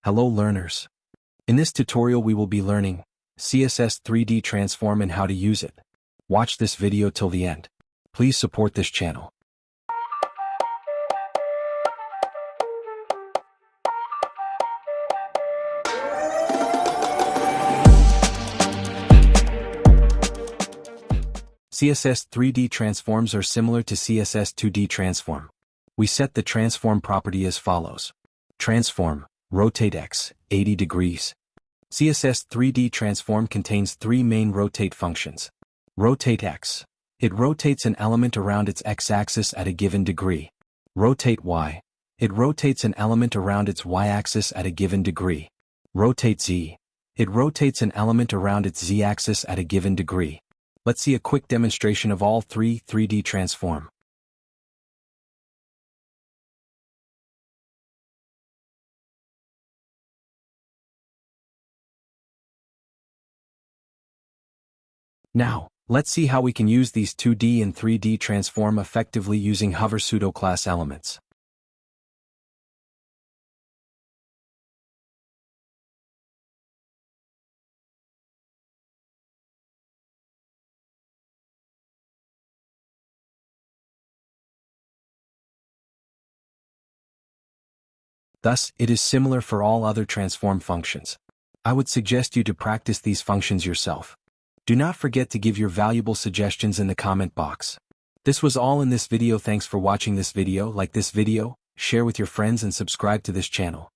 Hello learners. In this tutorial we will be learning CSS 3D transform and how to use it. Watch this video till the end. Please support this channel. CSS 3D transforms are similar to CSS 2D transform. We set the transform property as follows. Transform, rotateX, 80 degrees. CSS 3D transform contains three main rotate functions. rotateX. It rotates an element around its x-axis at a given degree. rotateY. It rotates an element around its y-axis at a given degree. rotateZ. It rotates an element around its z-axis at a given degree. Let's see a quick demonstration of all three 3D transform. Now, let's see how we can use these 2D and 3D transform effectively using hover pseudo-class elements. Thus, it is similar for all other transform functions. I would suggest you to practice these functions yourself. Do not forget to give your valuable suggestions in the comment box. This was all in this video. Thanks for watching this video. Like this video, share with your friends and subscribe to this channel.